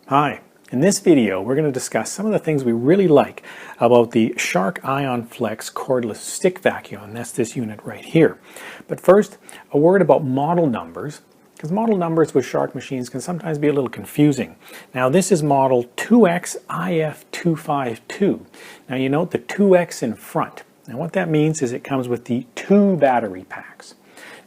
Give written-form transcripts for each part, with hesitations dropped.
Hi, in this video we're going to discuss some of the things we really like about the Shark IONFlex cordless stick vacuum, and that's this unit right here. But first, a word about model numbers, because model numbers with Shark machines can sometimes be a little confusing. Now this is model 2X-IF252. Now you note the 2X in front. Now what that means is it comes with the 2 battery packs.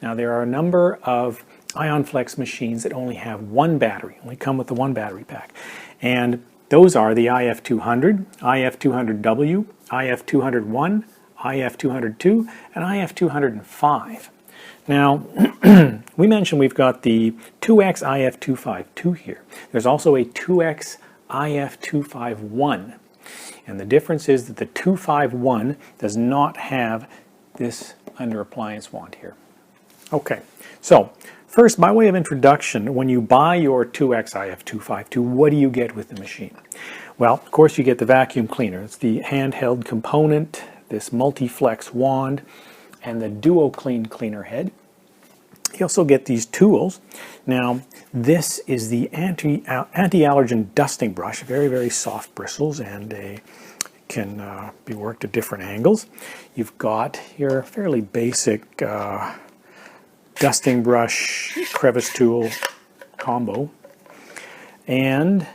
Now there are a number of IONFlex machines that only have 1 battery, only come with the 1 battery pack. And those are the IF200, IF200W, IF201, IF202, and IF205. Now, we mentioned we've got the 2X IF252 here. There's also a 2X IF251. And the difference is that the 251 does not have this under appliance wand here. Okay, so first, by way of introduction, when you buy your 2X IF252, what do you get with the machine? Well, of course, you get the vacuum cleaner. It's the handheld component, this multi-flex wand, and the DuoClean cleaner head. You also get these tools. Now, this is the anti-allergen dusting brush, very, very soft bristles, and can be worked at different angles. You've got your fairly basic dusting brush, crevice tool combo. And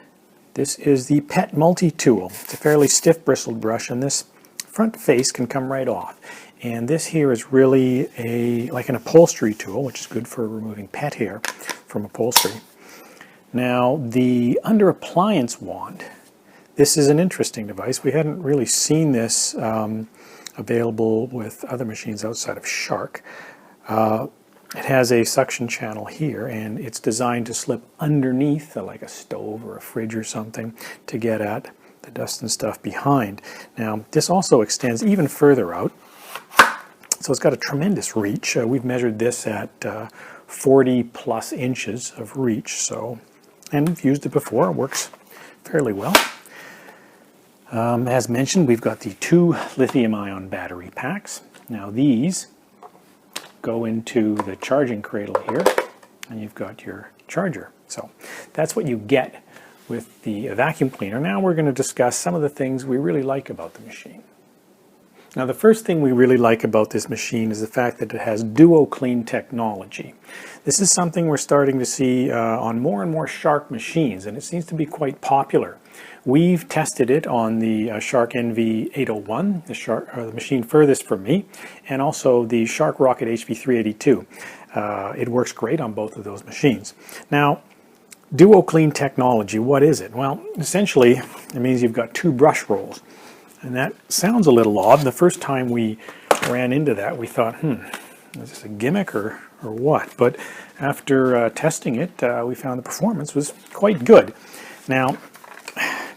this is the PET multi-tool. It's a fairly stiff bristled brush, and this front face can come right off. And this here is really like an upholstery tool, which is good for removing pet hair from upholstery. Now, the under appliance wand, this is an interesting device. We hadn't really seen this available with other machines outside of Shark. It has a suction channel here, and it's designed to slip underneath like a stove or a fridge or something to get at the dust and stuff behind. Now, this also extends even further out, so it's got a tremendous reach. We've measured this at 40 plus inches of reach, and we've used it before. It works fairly well. As mentioned, we've got the 2 lithium-ion battery packs. Now these go into the charging cradle here, and you've got your charger. So that's what you get with the vacuum cleaner. Now we're going to discuss some of the things we really like about the machine. Now the first thing we really like about this machine is the fact that it has DuoClean Technology. This is something we're starting to see on more and more Shark machines, and it seems to be quite popular. We've tested it on the Shark NV801, the machine furthest from me, and also the Shark Rocket HV382. It works great on both of those machines. Now, DuoClean Technology, what is it? Well, essentially, it means you've got 2 brush rolls. And that sounds a little odd. The first time we ran into that, we thought, is this a gimmick or what? But after testing it, we found the performance was quite good. Now,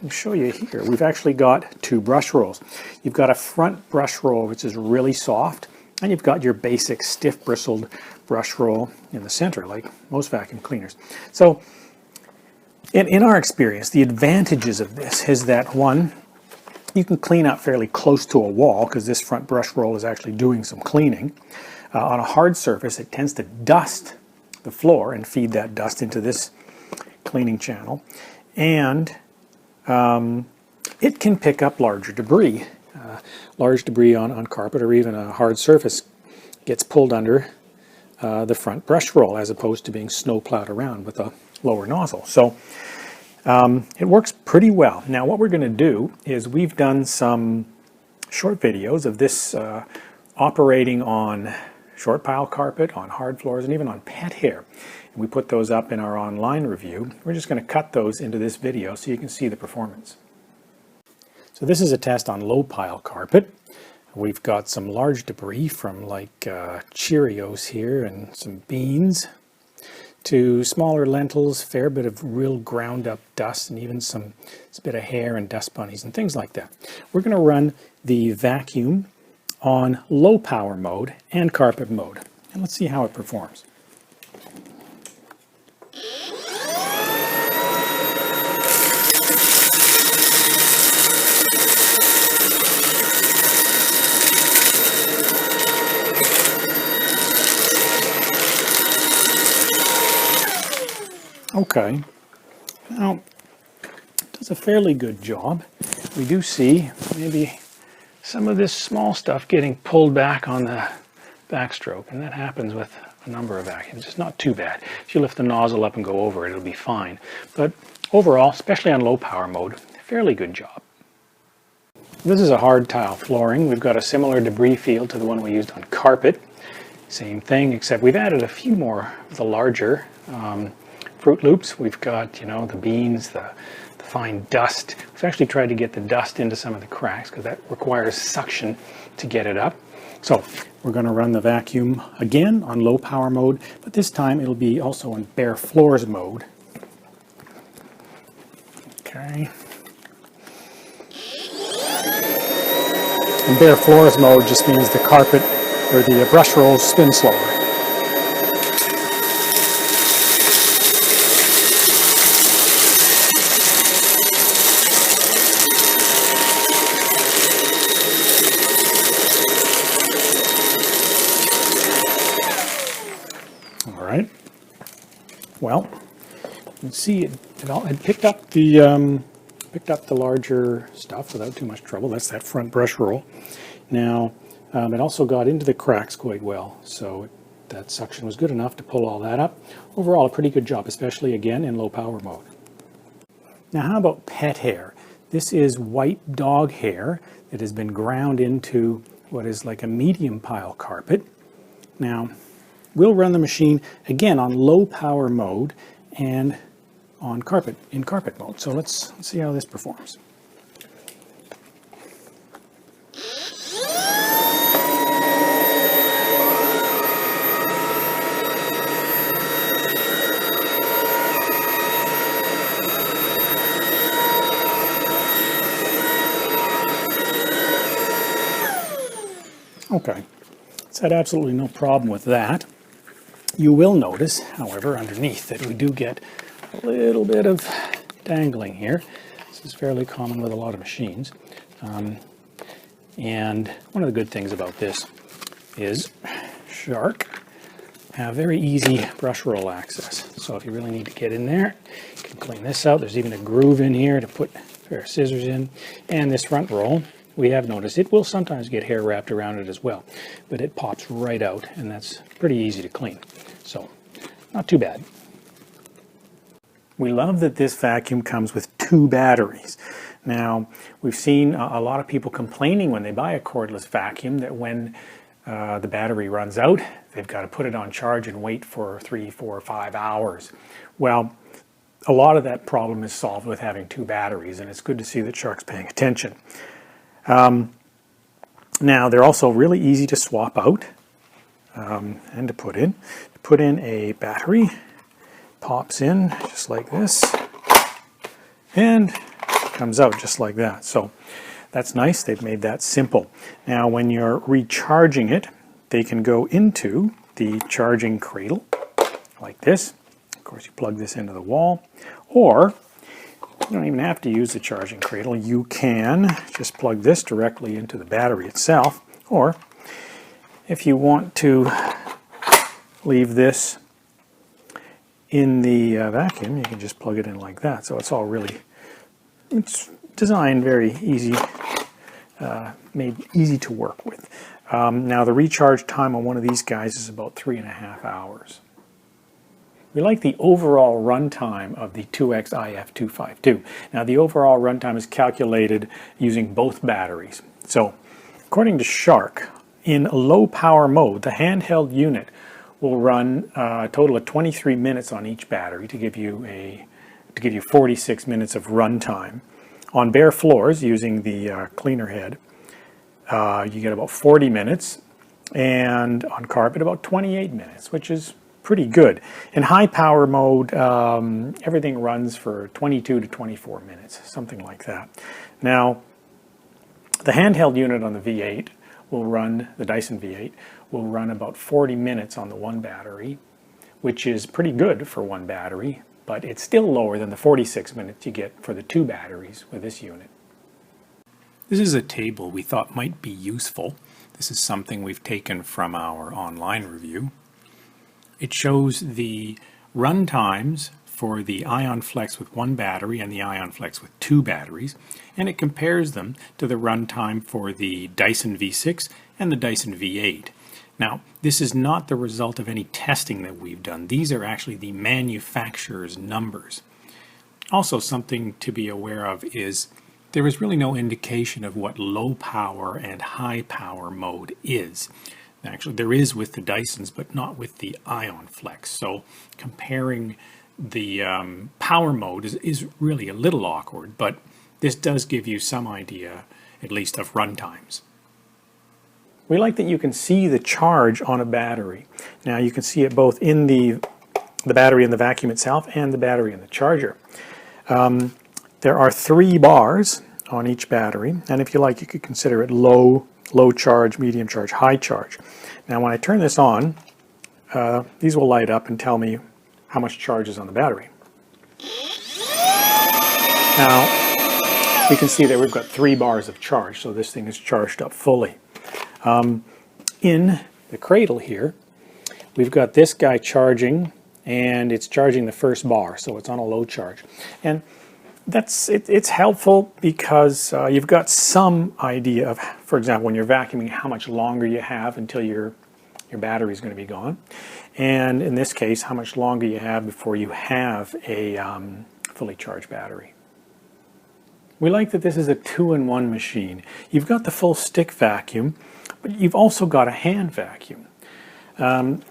I'll show you here. We've actually got 2 brush rolls. You've got a front brush roll, which is really soft, and you've got your basic stiff bristled brush roll in the center, like most vacuum cleaners. So, in our experience, the advantages of this is that, one, you can clean up fairly close to a wall because this front brush roll is actually doing some cleaning. On a hard surface, it tends to dust the floor and feed that dust into this cleaning channel. And it can pick up larger debris. Large debris on carpet or even a hard surface gets pulled under the front brush roll as opposed to being snow plowed around with a lower nozzle. So it works pretty well. Now what we're going to do is we've done some short videos of this operating on short pile carpet, on hard floors, and even on pet hair. And we put those up in our online review. We're just going to cut those into this video so you can see the performance. So this is a test on low pile carpet. We've got some large debris from like Cheerios here and some beans, to smaller lentils, fair bit of real ground up dust, and even some bit of hair and dust bunnies and things like that. We're going to run the vacuum on low power mode and carpet mode, and let's see how it performs. Okay, now does a fairly good job. We do see maybe some of this small stuff getting pulled back on the backstroke, and that happens with a number of vacuums. It's not too bad. If you lift the nozzle up and go over it, it'll be fine. But overall, especially on low power mode, fairly good job. This is a hard tile flooring. We've got a similar debris field to the one we used on carpet. Same thing, except we've added a few more of the larger Fruit Loops. We've got, you know, the beans, the fine dust. We've actually tried to get the dust into some of the cracks because that requires suction to get it up. So we're going to run the vacuum again on low power mode, but this time it'll be also in bare floors mode. Okay. And bare floors mode just means the carpet or the brush rolls spin slower. All right. Well, you can see it picked up the larger stuff without too much trouble. That's that front brush roll. Now, it also got into the cracks quite well, so that suction was good enough to pull all that up. Overall, a pretty good job, especially again in low power mode. Now, how about pet hair? This is white dog hair that has been ground into what is like a medium pile carpet. Now, we'll run the machine again on low power mode and on carpet, in carpet mode. So let's see how this performs. Okay, it's had absolutely no problem with that. You will notice, however, underneath that we do get a little bit of dangling here. This is fairly common with a lot of machines. And one of the good things about this is Shark have very easy brush roll access. So if you really need to get in there, you can clean this out. There's even a groove in here to put a pair of scissors in. And this front roll, we have noticed it will sometimes get hair wrapped around it as well, but it pops right out, and that's pretty easy to clean. So, not too bad. We love that this vacuum comes with 2 batteries. Now, we've seen a lot of people complaining when they buy a cordless vacuum that when the battery runs out, they've got to put it on charge and wait for 3, 4, 5 hours. Well, a lot of that problem is solved with having 2 batteries, and it's good to see that Shark's paying attention. Now, they're also really easy to swap out and to put in. To put in a battery, pops in just like this, and comes out just like that. So that's nice. They've made that simple. Now, when you're recharging it, they can go into the charging cradle like this. Of course, you plug this into the wall, or you don't even have to use the charging cradle. You can just plug this directly into the battery itself, or if you want to leave this in the vacuum, you can just plug it in like that. So it's all really, it's designed very easy, made easy to work with. Now the recharge time on one of these guys is about 3.5 hours. We like the overall runtime of the 2X IF252. Now the overall runtime is calculated using both batteries. So according to Shark, in low power mode, the handheld unit will run a total of 23 minutes on each battery to give you 46 minutes of runtime. On bare floors, using the cleaner head, you get about 40 minutes, and on carpet about 28 minutes, which is pretty good. In high power mode, everything runs for 22 to 24 minutes, something like that. Now, the handheld unit on the V8 will run, the Dyson V8, will run about 40 minutes on the one battery, which is pretty good for one battery, but it's still lower than the 46 minutes you get for the 2 batteries with this unit. This is a table we thought might be useful. This is something we've taken from our online review. It shows the run times for the IONFlex with one battery and the IONFlex with two batteries, and it compares them to the runtime for the Dyson V6 and the Dyson V8. Now, this is not the result of any testing that we've done. These are actually the manufacturer's numbers. Also, something to be aware of is there is really no indication of what low power and high power mode is. Actually, there is with the Dysons, but not with the IONFlex. So comparing the power mode is really a little awkward, but this does give you some idea, at least, of runtimes. We like that you can see the charge on a battery. Now you can see it both in the battery in the vacuum itself and the battery in the charger. There are 3 bars on each battery, and if you like, you could consider it low charge, medium charge, high charge. Now when I turn this on, these will light up and tell me how much charge is on the battery. Now we can see that we've got 3 bars of charge, so this thing is charged up fully. In the cradle here, we've got this guy charging, and it's charging the first bar, so it's on a low charge. And it's helpful because you've got some idea of, for example, when you're vacuuming, how much longer you have until your battery is going to be gone. And in this case, how much longer you have before you have a fully charged battery. We like that this is a 2-in-1 machine. You've got the full stick vacuum, but you've also got a hand vacuum.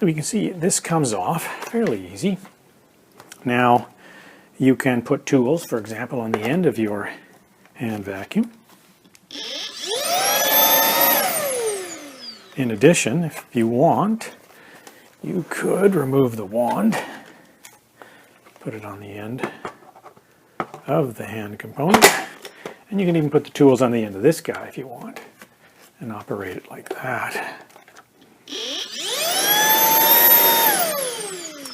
We can see this comes off fairly easy. Now, you can put tools, for example, on the end of your hand vacuum. In addition, if you want, you could remove the wand, put it on the end of the hand component, and you can even put the tools on the end of this guy if you want, and operate it like that.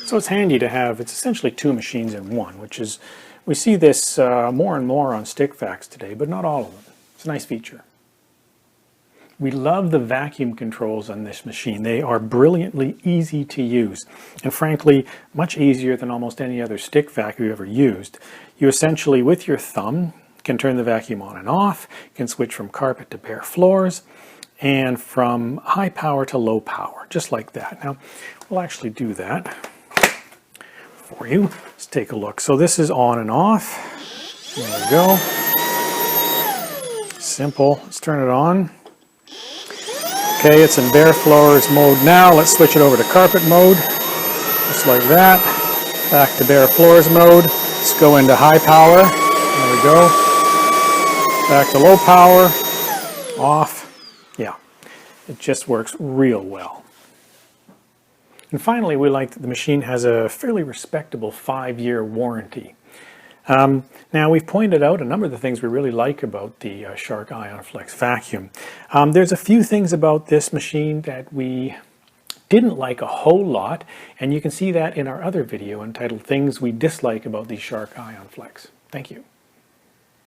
So it's handy to have, it's essentially 2 machines in one, which is, we see this more and more on stick vacs today, but not all of them. It's a nice feature. We love the vacuum controls on this machine. They are brilliantly easy to use, and frankly, much easier than almost any other stick vac you've ever used. You essentially, with your thumb, can turn the vacuum on and off, can switch from carpet to bare floors, and from high power to low power, just like that. Now, we'll actually do that for you. Let's take a look. So this is on and off. There we go. Simple. Let's turn it on. Okay, it's in bare floors mode now. Let's switch it over to carpet mode. Just like that. Back to bare floors mode. Let's go into high power. There we go. Back to low power. Off. Yeah, it just works real well. And finally, we like that the machine has a fairly respectable 5-year warranty. Now, we've pointed out a number of the things we really like about the Shark IONFlex vacuum. There's a few things about this machine that we didn't like a whole lot, and you can see that in our other video entitled Things We Dislike About the Shark IONFlex. Thank you.